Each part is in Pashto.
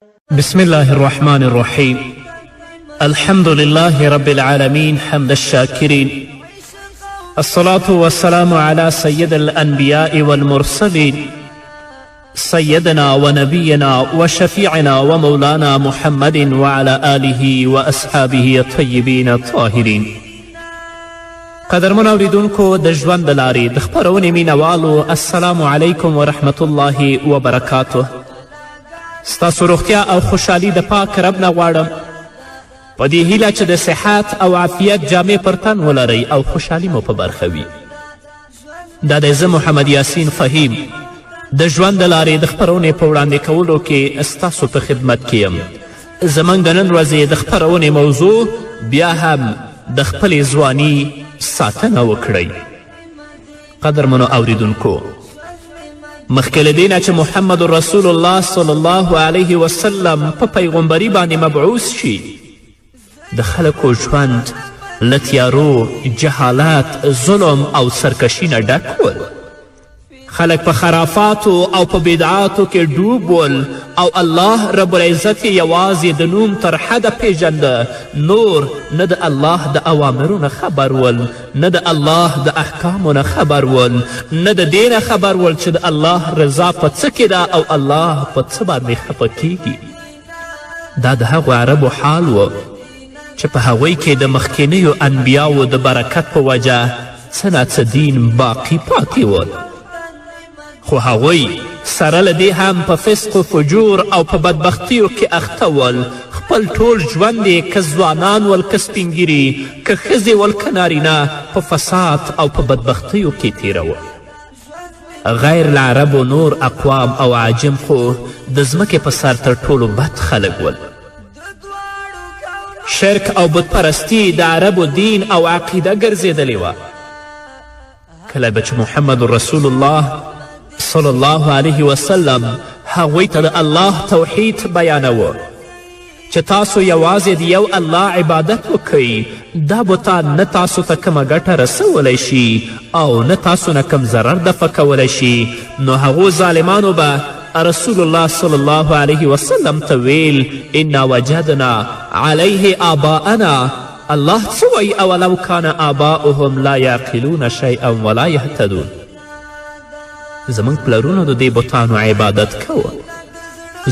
بسم الله الرحمن الرحيم. الحمد لله رب العالمين حمد الشاكرين. الصلاة والسلام على سيد الأنبياء والمرسلين سيدنا ونبينا وشفيعنا ومولانا محمد وعلى آله وأصحابه الطيبين الطاهرين. قدرمن اوریدونکو د ژوند د لارې د خپرونې مینوالو السلام علیکم ورحمت الله وبرکاته. ستاسو روغتیا او خوشحالي د پاک رب نه غواړم په دې هیله چې د صحت او عافیت جامې پر تن ولرئ او خوشحالي مو په برخه وي. دا دی زه محمد یاسین فهیم د ژوند د لارې د خپرونې په وړاندې کولو کې ستاسو په خدمت کې یم. زموږ د نن ورځې د خپرونې موضوع بیا هم د خپلې ځواني ساتنه وکړئ. قدرمنو اوریدونکو، مخکې له دې نه چې محمد رسول الله صلی الله علیه وسلم په پیغمبري باندې مبعوث شي، د خلکو ژوند له تیارو، جهالت، ظلم او سرکشي نه ډک ول. خلک په خرافاتو او په بدعاتو کې ډوب ول او الله رب العزت یوازې د نوم تر حده پیژنده، نور نه د الله د اوامرو نه خبر ول، نه د الله د احکامو نه خبر ول، نه د دې نه خبر ول چې د الله رضا په څه کې ده او الله په څه باندې خفه کیږي. دا د هغو عربو حال و چې په هغوی کې د مخکینیو انبیاو د برکت په وجه څه نه څه دین باقی پاتې ول. خو هغوی سره له دې هم په فسق و فجور او په بدبختیو کې اخته ول. خپل ټول ژوند یې که ځوانان ول که سپینګیري، که ښځې ول که نارینه، په فساد او په بدبختیو کې تیرول. غیر له عربو نور اقوام او عجم خو د ځمکې په سر تر ټولو بد خلک ول. شرک او بتپرستی د عربو دین او عقیده ګرځېدلې وه. کله به چې محمد رسول الله صلی الله علیه وسلم هغوی ته د الله توحید بیانوه چې تاسو یوازې د یو الله عبادت وکئ، دا بوتان نه تاسو ته کومه ګټه رسولی شي او نه تاسو نه کم ضرر دفع کولی شي. نو هغو ظالمانو به رسول الله صلی الله علیه وسلم ته ویل انا وجدنا علیه آباءنا. الله څه وایي اولو کان آباؤهم لا یعقلون شیئا ولا یهتدون. زمونږ پلرونو د دې بتانو عبادت کوه،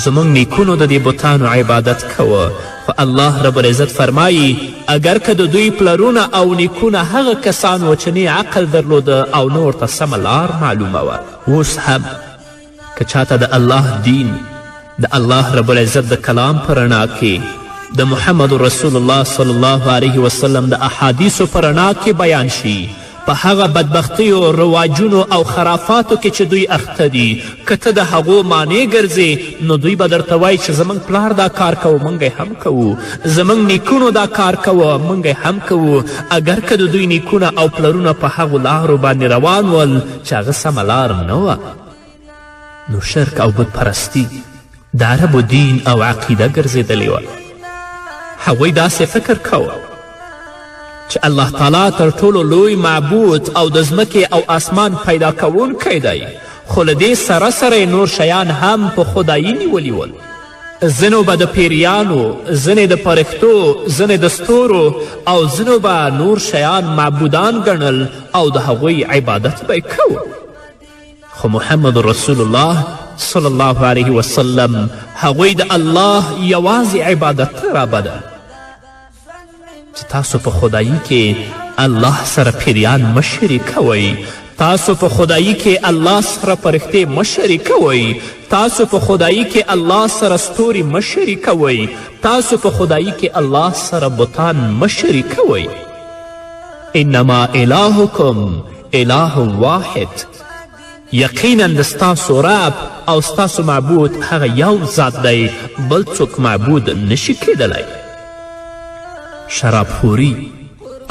زمونږ نیکونو د دې بتانو عبادت کوه. خو الله رب العزت فرمایی اگر که د دوی پلرونه او نیکونه هغه کسان و چې نه عقل درلوده او نور ته سمه لار معلومه وه. اوس هم که چاته د الله دین، د الله رب العزت د کلام په رڼا کې، د محمد رسول الله صلی الله علیه وسلم د احادیثو په رڼا کې بیان شي، په هغه بدبختیو، رواجونو او خرافاتو کې چې دوی اخته دي، که ته د هغو معنی ګرځې نو دوی به درته وایي چې زموږ پلار دا کار کوو موږ هم کوو، زموږ نیکونو دا کار کوو موږ هم کوو. اگر که د دوی نیکونه او پلرونه په هغو لارو باندې روان ول چې هغه سمه لار نه وه. نو شرک او بتپرستي د عربو دین او عقیده ګرځېدلې وه. هغوی داسې فکر کوه چې الله تعالی تر ټولو لوی معبود او د ځمکې او اسمان پیدا کوونکی دی، خو له دې سره سره نور شیان هم په خدایي نیولي ول. ځینو به د پیریانو، ځینې د پرښتو، ځینې د ستورو او ځینو به نور شیان معبودان ګڼل او د هغوی عبادت به یې کوه. خو محمد رسول الله صلی الله علیه وسلم هغوی د الله یوازې عبادت ته رابده چې تاسو په خدایي کې الله سره پیریان مه شریکوئ، تاسو په خدایي کې الله سره پرښتې مه شریکوئ، تاسو په خدایي کې الله سره ستوري مه شریکوئ، تاسو په خدایي کې الله سره بتان مه شریکوئ. انما الهکم اله واحد. یقینا د ستاسو رب او ستاسو معبود هغه یو ذات دی، بل څوک معبود نشي کیدلی. شرابخوري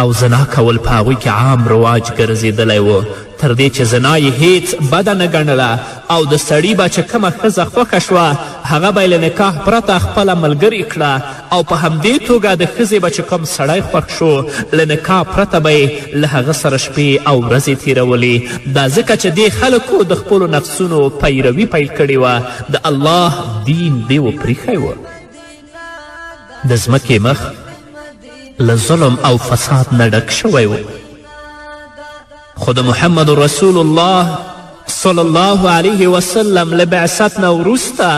او زنا کول په هغوی کې عام رواج ګرځېدلی و تر دې چې زنا یې هیڅ بده نه ګڼله او د سړي به چې کومه ښځه خوښه شوه هغه به یې له نکاح پرته خپله ملګرې کړه او په همدې توګه د ښځې به چې کوم سړی خوښ شو له نکاح پرته به یې له هغه سره شپې او ورځې تیرولې دا ځکه چې دې خلکو د خپلو نفسونو پیروي پیل کړې وه د الله دین دې وپریښی و د ځمکې مخ له ظلم او فساد نه ډک شوی و خو د محمد رسول الله صلی الله علیه وسلم له بعثت نه وروسته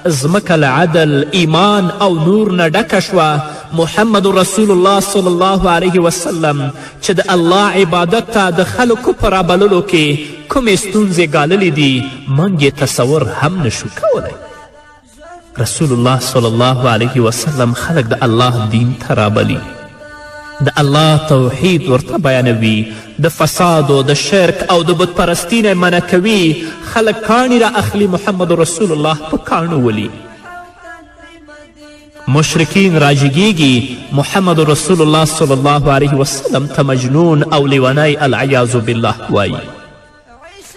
ځمکه له عدل ایمان او نور نه ډکه شوه محمد رسول الله صلی الله علیه وسلم چې د الله عبادت ته د خلکو په رابللو کې کومې ستونزې ګاللې دي موږ یې تصور هم نشو کولی رسول الله صلی الله علیه وسلم خلک د الله دین ته رابلي د الله توحید ورته بیانوي د فساد و د شرک او د بت پرستی نه منع کوي خلک کاڼي را اخلي محمد رسول الله په کاڼو ولي مشرکین راجګیږي محمد رسول الله صلی الله علیه وسلم ته مجنون او لیونی العیاذ بالله وایي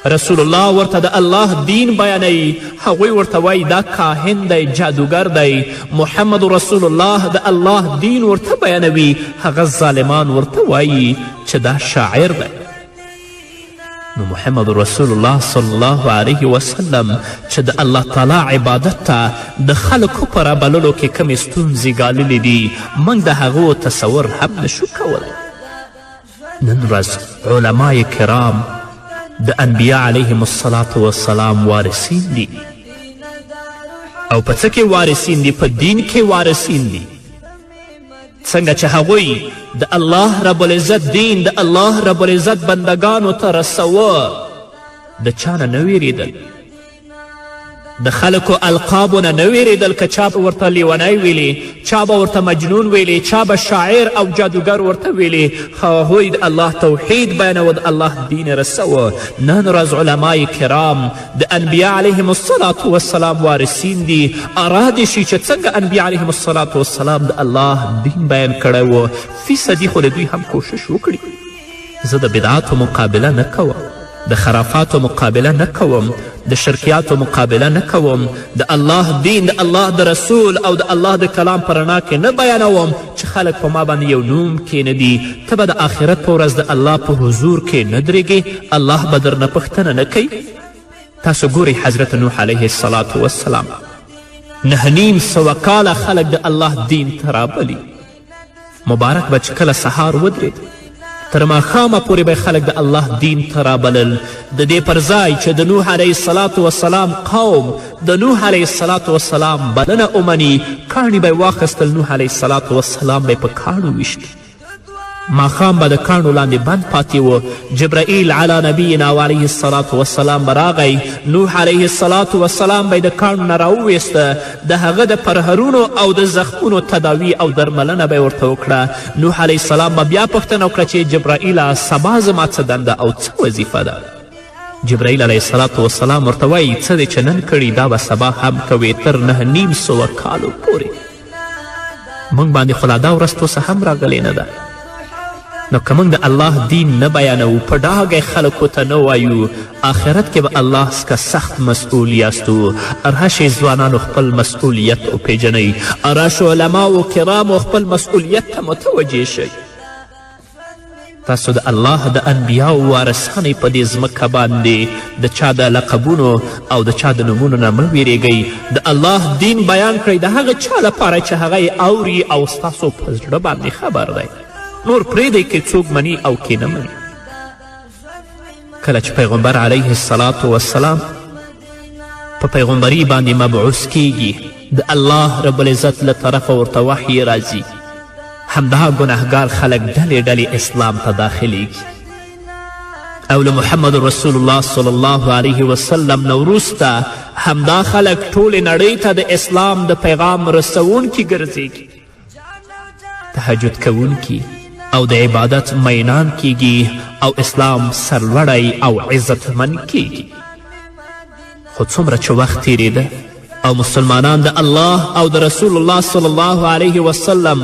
رسول الله ورته د الله دین بیانوي هغوی ورته وایي دا کاهن دی جادوګر دی محمد رسول الله د الله دین ورته بیانوي هغه ظالمان ورته وایي چې دا شاعر دی نو محمد رسول الله صلی الله علیه وسلم چې د الله تعالی عبادت ته د خلکو په رابللو کې کمې ستونزې ګاللې دي موږ د هغو تصور هم نشو کولی نن ورځ علمای کرام د انبیا علیهم الصلاة والسلام وارثین دي او په څه کې وارثین دي په دین کې وارثین دي څنګه چې هغوی د الله رب العزت دین د الله رب العزت بندگانو ته رسوه د چا نه نه ویرېدل د خلکو القابو نه نه ویرېدل که چا به ورته لیونی ویلې چا به ورته مجنون ویلې چا به شاعر او جادوګر ورته ویلې خو هغوی د الله توحید بیانوه د الله دین رسوه نن ورځ علمای کرام د انبیا علیهم الصلاة والسلام وارثین دي ارادې شي چې څنګه انبیا علیهم الصلاة والسلام د الله دین بیان کړی و فیصدي خو د دوی هم کوشش وکړي زه د بدعاتو مقابله نه کوم د خرافاتو مقابله نه کوم د شرکیاتو مقابله نه کوم د الله دین د الله د رسول او د الله د کلام په رڼا کې نه بیانوم چې خلک په ما باندې یو نوم کښېنږدي ته به د آخرت په ورځ د الله په حضور کې نه درېږې الله به درنه پوښتنه نه کوي تاسو ګورئ حضرت نوح علیه الصلاة والسلام 9.5 کاله خلک د الله دین ته رابلي مبارک به چې کله سهار ودرېد تر ماښامه پورې به خلک د الله دین ته رابلل د دې پر ځای چې د نوح علیه الصلاة والسلام قوم د نوح علیه الصلاة والسلام بلنه ومني کاڼي به یې واخیستل نوح علیه الصلاة والسلام به یې په کاڼو ویشت ماښام به د کاڼو لاندې بند پاتې و جبرائیل علی نبینا و علیه الصلاة والسلام به راغی نوح علیه الصلاة والسلام به یې د کاڼو نه راوویسته د هغه د پرهرونو او د زخمونو تداوی او درملنه به یې ورته وکړه نوح علیه السلام به بیا پوښتنه وکړه چې جبرائیله سبا زما څه دنده او څه وظیفه ده جبرائیل علیه الصلاة والسلام ورته وایي څه دی چې نن کړي دا به سبا هم کوې تر 9.5 کالو پورې موږ باندې خو لا دا ورځ توسه هم راغلې نه ده نو که موږ د الله دین نه بیانوو په ډاګه خلکو ته نه وایو آخرت کې به الله څخه سخت مسئول یاستو راشئ ځوانانو خپل مسئولیت وپیژنئ راشو علماو کرامو خپل مسئولیت ته متوجه شئ تاسو د الله د انبیاو وارثانې په دې ځمکه باندې د چا د لقبونو او د چا د نومونو نه مه ویرېږئ د الله دین بیان کړئ د هغه چا لپاره چې هغه یې اوري او ستاسو په زړه باندې خبر دی نور پرېږدئ که څوک مني او که نه مني کله چې پیغمبر علیه الصلاة والسلام په پیغمبري باندې مبعوث کیږي د الله رب العزت له طرفه ورته وحی راځي همدا ګناهګار خلک ډلې ډلې اسلام ته داخلیږي او له محمد رسول الله صلی الله علیه وسلم نه وروسته همدا خلک ټولې نړۍ ته د اسلام د پیغام رسونکي ګرځېږي تهجد کوونکي او د عبادت مینان کیږي او اسلام سرلوړی او عزتمن کیږي خو څومره چې وخت تیریده او مسلمانان د الله او د رسول الله صلی الله علیه وسلم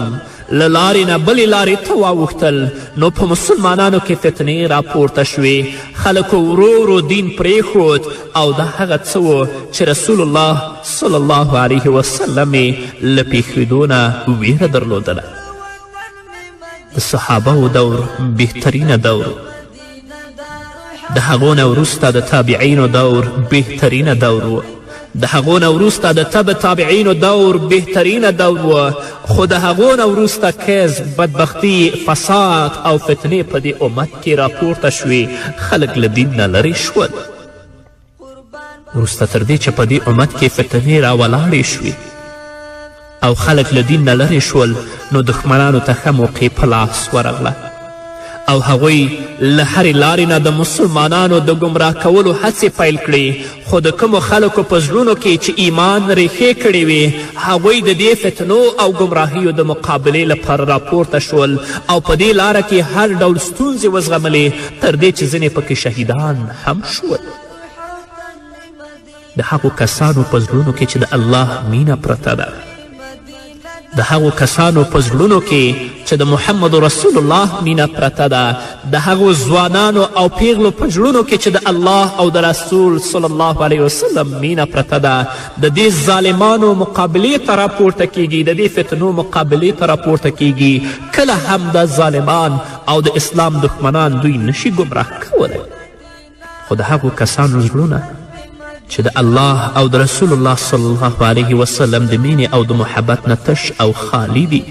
له لارې نه بلې لارې ته واوښتل نو په مسلمانانو کې فتنې راپورته شوې خلکو ورو ورو دین پرېښود او دا هغه څه و چې رسول الله صلی الله علیه وسلم یې له پېښېدو نه ویره درلودله د صحابهو دور بهترینه دور د هغو نه وروسته د تابعینو دور بهترینه دور و د هغو نه وروسته د تابعینو دور بهترینه دور و خو د هغو نه وروسته کذب بدبختي فساد او فتنې په دې امت کې راپورته شوې خلک له دین نه لرې شول وروسته تر دې چې په دې امت کې فتنې راولاړې شوې او خلک له دین نه لرې شول نو دښمنانو ته ښه موقع په لاس ورغله او هغوی له هرې لارې نه د مسلمانانو د ګمراه کولو هڅې پیل کړې خو د کومو خلکو په زړونو کې چې ایمان ریښې کړې وې هغوی د دې فتنو او ګمراهیو د مقابلې لپاره راپورته شول او په دې لاره کې هر ډول ستونزې وزغملې تر دې چې ځینې پکې شهیدان هم شول د هغو کسانو په زړونو کې چې د الله مینه پرته ده د هغو کسانو په زړونو کې چې د محمد رسول الله مینه پرته ده د هغو ځوانانو او پیغلو په زړونو کې چې د الله او د رسول صلی الله علیه وسلم مینه پرته ده د دې ظالمانو مقابلې ته راپورته کیږي د دې فتنو مقابلې ته راپورته کیږي کله هم د ظالمان او د اسلام دښمنان دوی نشي ګمراه کولی خو د هغو کسانو زړونه چې د الله او د رسول الله صلی الله علیه وسلم د مینې او د محبت نه تش او خالی دي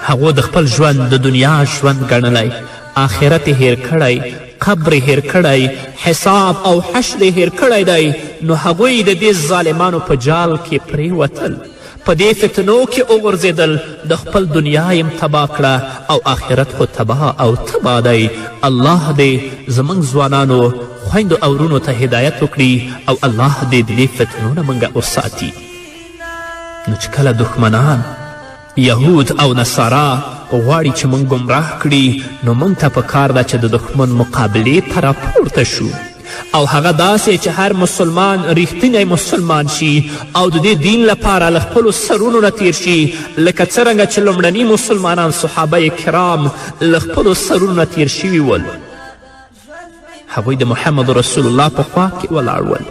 هغو د خپل ژوند د دنیا ژوند ګڼلی آخرت یې هیر کړی قبر یې هیر کړی حساب او حشر یې هیر کړی دی نو هغوی د دې ظالمانو په جال کې پرېوتل په دې فتنو کې وغورځېدل د خپل دنیا یم تباه کړه او آخرت خو تباه او تباه دی الله دې زموږ ځوانانو خویندو او ورونو ته هدایت وکړي او الله دې د دې فتنو نه موږ وساتي نو چې کله دښمنان یهود او نصارا غواړي چې موږ ګمراه کړي نو موږ ته پکار ده چې د دښمن مقابلې ته راپورته شو او هغه داسې چې هر مسلمان ریښتینی مسلمان شي او د دې دین لپاره له خپلو سرونو نه تیر شي لکه څرنګه چې لومړني مسلمانان صحابه کرام له خپلو سرونو نه تیر شوي ول هغوی د محمد رسول الله په خوا کې ولاړ ول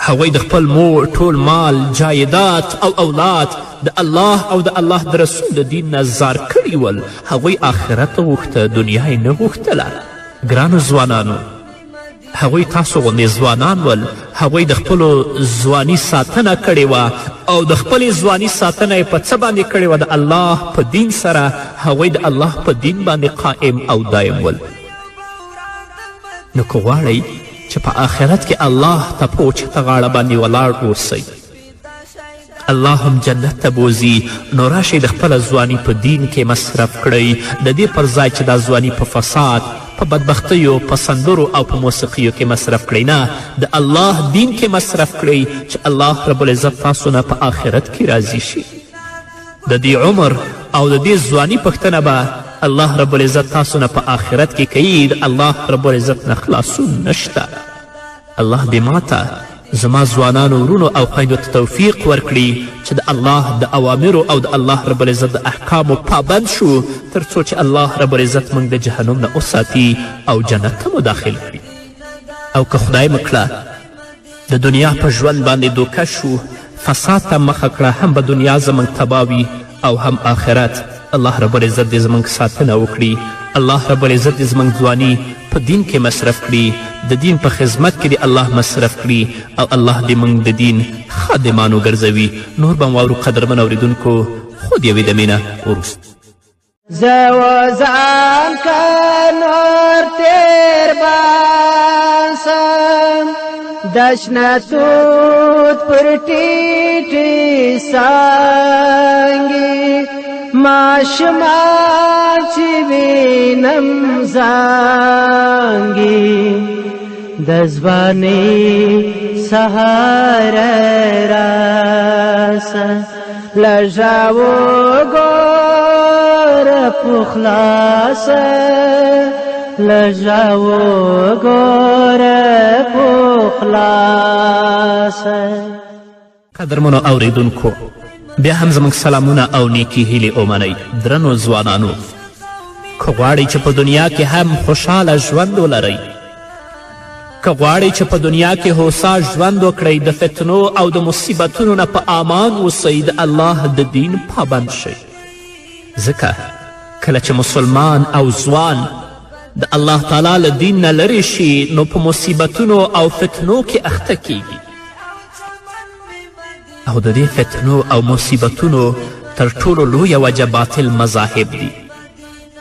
هغوی د خپل مور ټول مال جایدات او اولاد د الله او د الله د رسول د دین نه زار کړي ول هغوی آخرت غوښته دنیا یې نه غوښتله ګرانو ځوانانو هغوی تاسو غوندې ځوانان ول هغوی د خپلو ځواني ساتنه کړې وه او د خپلې ځواني ساتنه یې په څه باندې کړې وه د الله په دین سره هغوی د الله په دین باندې قائم او دایم ول نو که غواړئ چې په آخرت کې الله ته په اوچته غاړه باندې ولاړ اوسئ الله هم جنت ته بوځي نو راشئ د خپله ځواني په دین کې مصرف کړئ د دې پر ځای چې دا ځواني په فساد په بدبختیو په سندرو او په موسیقیو کې مصرف کړئ نه د الله دین کې مصرف کړئ چې الله رب العزت تاسو نه په آخرت کې راضي شي د دې عمر او د دې ځواني پوښتنه به الله رب العزت تاسو نه په آخرت کې کوي د الله رب العزت نه خلاصون نشته الله دې ماته زما ځوانانو ورونو او خویندو ته توفیق ورکړي چې د الله د اوامرو او د الله رب العزت د احکامو پابند شو تر څو چې الله رب العزت موږ د جهنم نه وساتي او جنت ته مو داخل کړي او که خدای مکړه د دنیا په ژوند باندې دوکه شو فساد ته مخه کړه هم به دنیا زموږ تباوي او هم آخرت الله رب العزت دې زموږ ساتنه وکړي الله رب العزت دې زموږ ځواني په دین کې مصرف کړي د دین په خدمت کې دې الله مصرف کړي او الله دې موږ د دین خادمانو ګرځوي نور به واورو قدرمن اورېدونکو خود یوې دمې نه وروسته زه وځم که نور تیر باسم د شنه توت پر ټیټې څانګې ماشومان چې وینم زانګې د ځوانۍ سهار راسه لږه وګوره په خلاصه لږه وګوره په خلاصه قدرمنو اوریدونکو بیا هم زموږ سلامونه او نیکي هیلې ومنئ. درنو ځوانانو، که غواړئ چې په دنیا کې هم خوشحاله ژوند ولرئ، که غواړئ چې په دنیا کې هوسا ژوند وکړئ، د فتنو او د مصیبتونو نه په امان اوسئ، د الله د دین پابند شئ. ځکه کله چې مسلمان او ځوان د الله تعالی له دین نه لرې شي نو په مصیبتونو او فتنو کې اخته کیږي. او د دې فتنو او مصیبتونو تر ټولو لویه وجه باطل مذاهب دي.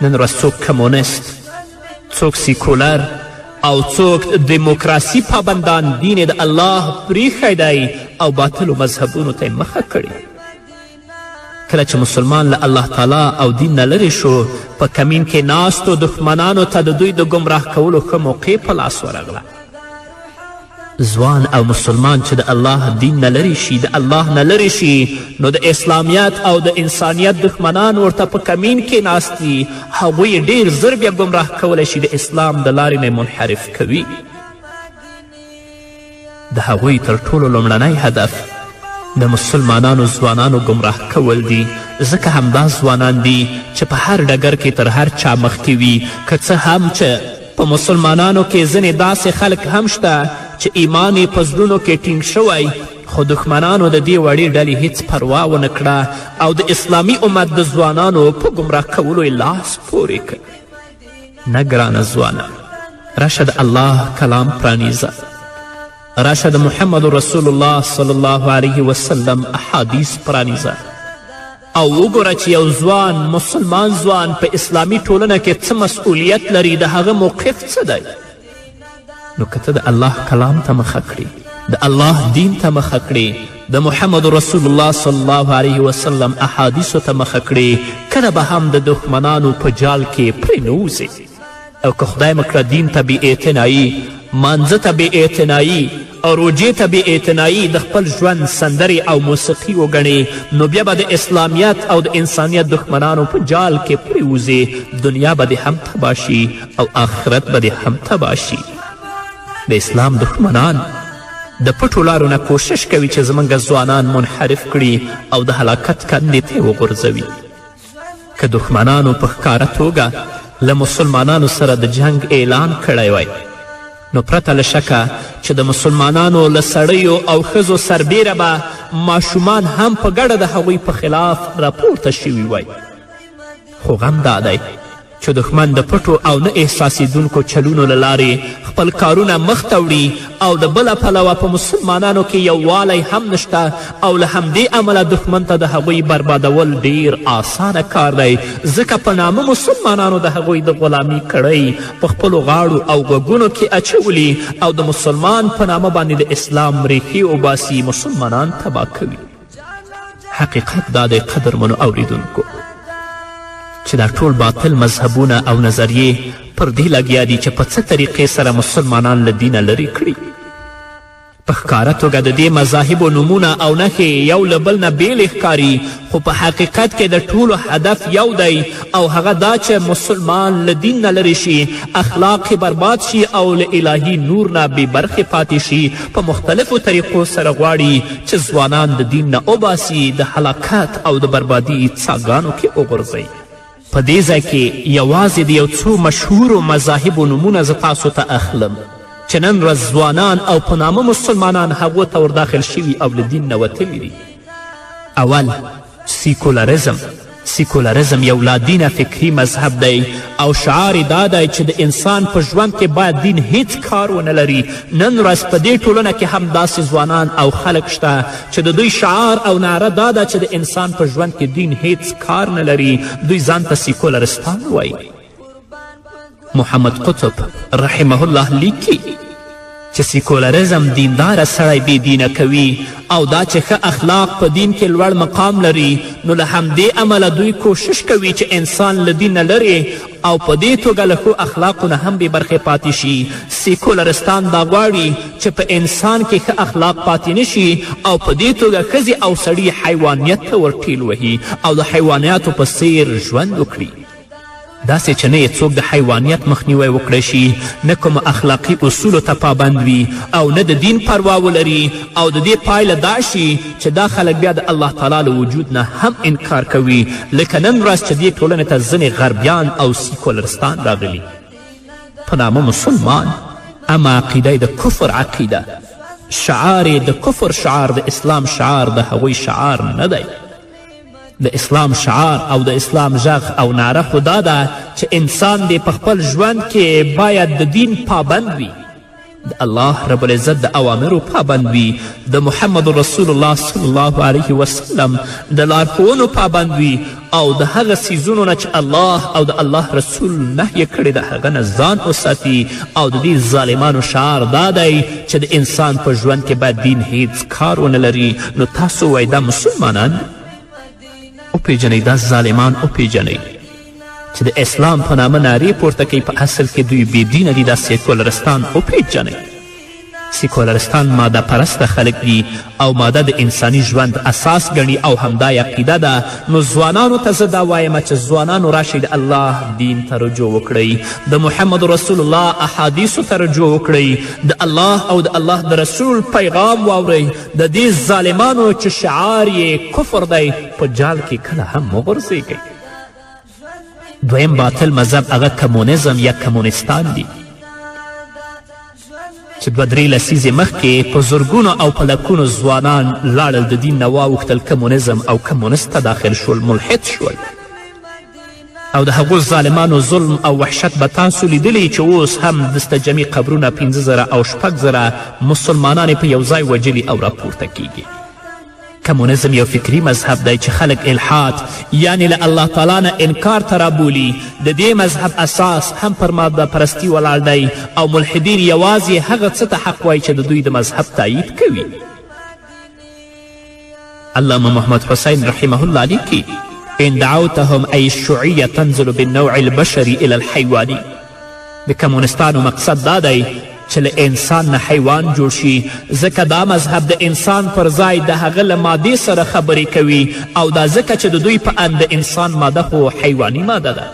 نن ورځ څوک کمونیست، څوک سیکولر او څوک دیموکراسي پابندان دین د الله پریښی دی او باطلو مذهبونو ته یې مخه کړې. کله چې مسلمان له الله تعالی او دین نه لرې شو، په کمین کې ناستو دښمنانو ته د دوی د ګمراه کولو ښه موقع په لاس ورغله. ځوان او مسلمان چې د الله دین نه لرې شي، د الله نه لرې شي، نو د اسلامیت او د انسانیت دښمنان ورته په کمین کې ناست دي. هغوی ډیر زر بیا ګمراه کولی شي، د اسلام د لارې نه منحرف کوي. د هغوی تر ټولو لومړنی هدف د مسلمانانو ځوانانو ګمراه کول دي. ځکه همدا ځوانان دي چې په هر ډګر کې تر هر چا مخکې وي. که څه هم چې په مسلمانانو کې ځینې داسې خلک هم شته چې ایمان یې په زړونو کې ټینګ شوی، خو دښمنانو د دې وړې ډلې هیڅ پروا ونه کړه او د اسلامي امت د ځوانانو په ګمراه کولو یې لاس پورې کړ. نه ګرانه ځوانه، راشه د الله کلام پرانیزه، راشه د محمد رسول الله صلی الله علیه وسلم احادیث پرانیزه او وګوره چې یو ځوان، مسلمان ځوان په اسلامي ټولنه کې څه مسئولیت لري، د هغه موقف څه دی. نو که ته د الله کلام ته مخه کړي، د الله دین ته مخه کړي، د محمد رسول الله صلی الله علیه وسلم احادیثو ته مخه کړي، کله به هم د دښمنانو په جال کې پرې نوځې. او که خدای مکړه دین ته بې اعتنایي، مانځه ته بې اعتنایي او روجې ته بې اعتنایي د خپل ژوند سندرې او موسیقي وګڼې، نو بیا به د اسلامیت او د انسانیت دښمنانو په جال کې پرېوځې. دنیا به دې هم تباه شي او آخرت به دې هم تباه شي. د اسلام دښمنان د پټو لارو نه کوشش کوي چې زموږ ځوانان منحرف کړي او د هلاکت کندې ته وغورځوي. که دښمنانو په ښکاره توګه له مسلمانانو سره د جنگ اعلان کړی وی، نو پرته له شکه چې د مسلمانانو له سړیو او ښځو سربیره به ماشومان هم په ګډه د هغوی په خلاف راپورته شوي وی. خو غم دا دی چې دښمن د پټو او نه احساسېدونکو چلونو له لارې خپل کارونه مخته وړي او د بله پلوه په مسلمانانو کې یووالی هم نشته او له همدې امله دښمن ته د هغوی بربادول ډیر آسانه کار دی. ځکه په نامه مسلمانانو د هغوی د غلامي کړۍ په خپلو غاړو او غوږونو کې اچولي او د مسلمان په نامه باندې د اسلام ریښې وباسي، مسلمانان تباه کوي. حقیقت دا دی قدرمنو اوریدونکو چې دا ټول باطل مذهبونه او نظریې پر دې لګیا دي چې په څه طریقې سره مسلمانان له دینه لرې کړي. په ښکاره توګه د دې مذاهبو نومونه او نښې یو له بل نه بیلې ښکاري، خو په حقیقت کې د ټولو هدف یو دی او هغه دا چې مسلمان له دین نه لرې شي، اخلاق برباد شي او له الهي نور نه بې برخې پاتې شي. په مختلفو طریقو سره غواړي چې ځوانان د دین نه وباسي، د هلاکت او د بربادي څاګانو کې وغورځوي. په دې ځای کې یوازې د یو څو مشهورو مذاهبو نومونه زه تاسو ته اخلم چې نن ورځ ځوانان او په نامه مسلمانان هغو ته ورداخل شوي او له دین نه وتلي دي. اول سیکولرزم. سیکولرزم یو لادینه فکري مذهب دی او شعار یې دا دی چې د انسان په ژوند کې باید دین هیڅ کار ونه لري. نن ورځ په دې ټولنه کې هم داسې ځوانان او خلک شته چې د دوی شعار او نعره دا ده چې د انسان په ژوند کې دین هیڅ کار نه لري. دوی ځان ته سیکولرستان وایي. محمد قطب رحمه الله لیکي چې سیکولرزم دینداره سړی بې دینه کوي او دا چې ښه اخلاق په دین کې لوړ مقام لري، نو له همدې امله دوی کوشش کوي چې انسان له دین نه لرې او په دې توګه له ښو اخلاقو نه هم بې برخې پاتې شي. سیکولرستان دا غواړي چې په انسان کې ښه اخلاق پاتې نشي او په دې توګه ښځې او سړي حیوانیت ته ورټیل وهي او د حیوانیاتو په څیر ژوند وکړي. داسې چې نه یې څوک د حیوانیت مخنیوی وکړی شي، نه کوم اخلاقي اصولو ته پابند وي او نه د دین پروا ولري، او د دې پایله دا شي چې دا خلک بیا د الله تعالی له وجود نه هم انکار کوي، لکه نن ورځ چې دې ټولنې ته ځینې غربیان او سیکولرستان راغلي په نامه مسلمان، اما عقیده د کفر عقیده، شعار د کفر شعار، د اسلام شعار د هغوی شعار نه دی. د اسلام شعار او د اسلام غږ او نعره خو دا ده چې انسان دې په خپل ژوند کې باید د دین پابند وي، د الله رب العزت د اوامرو پابند وي، د محمد رسول الله صلی الله علیه وسلم د لارښوونو پابند وي، او د هغه څیزونو نه چې الله او د الله رسول نهیې کړي د هغه نه ځان وساتي. او د دې ظالمانو شعار دا دی چې د انسان په ژوند کې باید دین هیڅ کار ونه لري. نو تاسو وایي دا مسلمانان وپیژنئ، دا ظالمان وپیژنئ چې د اسلام په نامه نارې پورته کوي، په اصل کې دوی بېدینه دي. دا سیکولرستان وپیژنئ، سیکولرستان ماده پرسته خلک دي او ماده د انساني ژوند اساس ګڼي او همدا عقیده ده. نو ځوانانو ته زه دا وایم چې ځوانانو راشئ د الله دین ته رجوع وکړئ، د محمد رسول الله احادیثو ته رجوع وکړئ، د الله او د الله د رسول پیغام واورئ، د دې ظالمانو چې شعار یې کفر دی په جال کې کله هم وغورځېږئ. دویم باطل مذهب هغه کمونیزم یا کمونستان دی چې 2-3 لسیزې مخکې په زرګونو او په لکونو ځوانان لاړل د دین نه واوښتل، کمونیزم او کمونست ته داخل شول، ملحد شول. او د هغو ظالمانو ظلم او وحشت به تاسو لیدلی چې اوس هم دسته جمعي قبرونه 5,000 او 6,000 مسلمانان په یو ځای وجلي او راپورته کیږي. کمونیزم یو فکری مذهب دی چې خلک الحاد یعنی له الله تعالی نه انکار ته رابولي. د دې مذهب اساس هم پر ماده پرستی ولاړ دی او ملحدین یوازې هغه څه ته حق وایي چې د دوی د مذهب تایید کوي. علامه محمد حسین رحمه الله لیکي ان دعوتهم ای الشیوعیه تنزل بالنوع البشري الى الحیواني. د کمونستانو مقصد دا دی چې له انسان نه حیوان جوړ شي، ځکه دا مذهب د انسان پر ځای د هغه له مادې سره خبرې کوي، او دا ځکه چې د دوی په اند د انسان ماده خو حیواني ماده ده.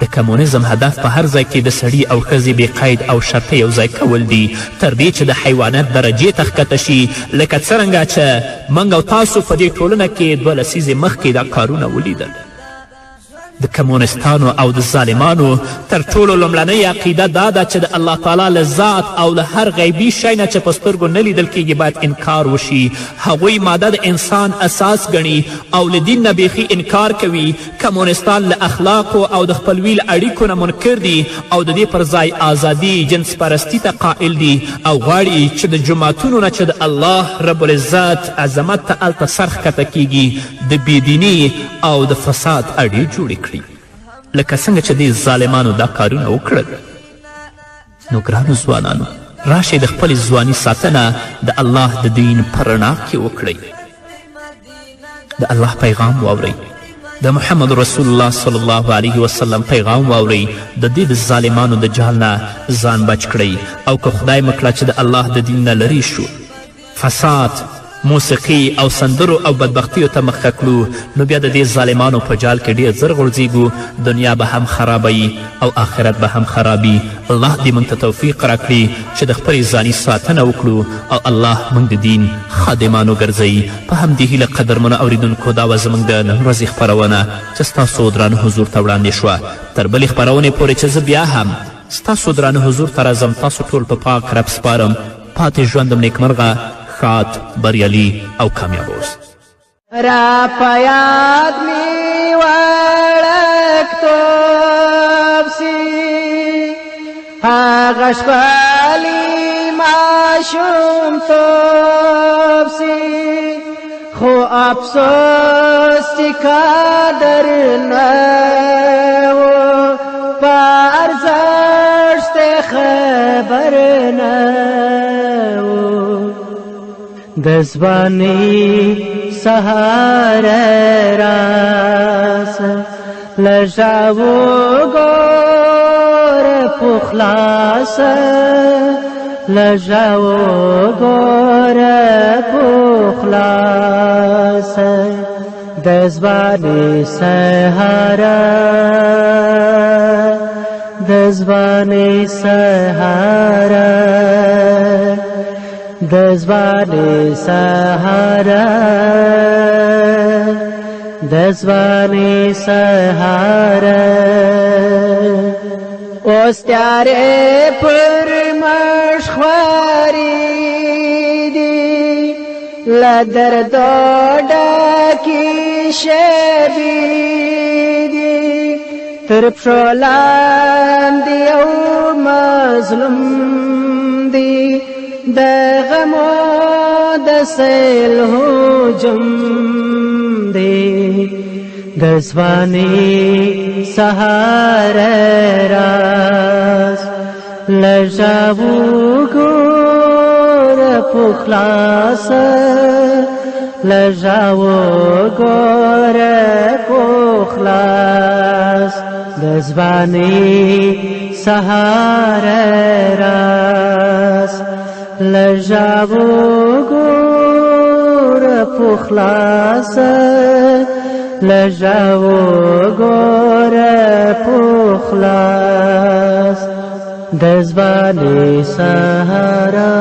د کمونیزم هدف په هر ځای کې د سړي او ښځې بې قید او شرطه یو ځای کول دي، تر دې چې د حیوانات درجې ته ښکته شي، لکه څرنګه چې موږ او تاسو په دې ټولنه کې 2 لسیزې مخکې دا کارونه ولیدل. د کمونستانو او د ظالمانو تر ټولو لومړنۍ عقیده دا ده چې د الله تعالی له ذات او له هر غیبي شی نه چې په سترګو نه لیدل کیږي باید انکار وشي. هغوی ماده د انسان اساس ګڼي او له دین نه بیخي انکار کوي. کمونستان له اخلاقو او د خپلوي له اړیکو نه منکر دي او د دې پر ځای ازادي جنس پرستی ته قائل دي او غواړي چې د جوماتونو نه چې د الله رب العزت عظمت ته هلته سر ښکته کیږي د بېدیني او د فساد اړې جوړې کړي. لکه څنګه چې دې ظالمانو دا کارونه وکړل. نو ګرانو ځوانانو راشئ د خپلې ځواني ساتنه د الله د دین په رڼا کې وکړئ، د الله پیغام واورئ، د محمد رسول الله صلی الله علیه وسلم پیغام واورئ، د دې د ظالمانو د جال نه ځان بچ کړئ. او که خدای مکړه چې د الله د دین نه لرې شو، فساد، موسیقي او سندرو او بدبختیو ته مخه کړو، نو بیا د دې ظالمانو په جال کې ډېر زر غورځېږو، دنیا به هم خرابوي او آخرت به هم خرابي. الله دې موږ ته توفیق راکړي چې د خپلې ځاني ساتنه وکړو او الله موږ د دین خادمان وګرځوي. په همدې هیله قدرمنو اوریدونکو دا وه زموږ د نن ورځې خپرونه چې ستاسو درانه حضور ته وړاندې شوه. تر بلې خپرونې پورې چې زه بیا هم ستاسو درانه حضور ته راځم، تاسو ټول په پاک رب سپارم. پاتې ژوندم نیکمرغه، ښاد، بریالي او کامیاب اوس. را په یاد می وړکتوب سي، هغه ښکلي ماشومتوب سي، خو افسوس چې قدر نه و په ارزښت خبر نه و. د ځوانۍ سهار راسه لږه وګوره په خلاصه، لږه وګوره په خلاصه، دزبانی سهارا دزبانی سهارا دزبانی سهارا دزبانی سهارا اوستیاره پر مشخواری دی لدرد ډکی شبی دی تر پښو لاندې یو مظلوم دی د غمو د سیل هجوم دی د ځوانۍ سهار راز لږه وګوره په خلاصه لږه وګوره په خلاص د ځوانۍ سهار راز لږه وګوره په خلاصه لږه وګوره په خلاص د ځوانۍ سهارا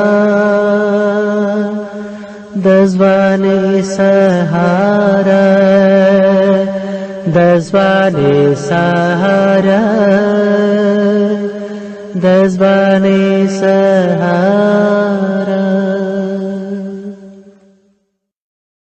د ځوانۍ سهارا د ځوانۍ سهارا د ځوانۍ سهارا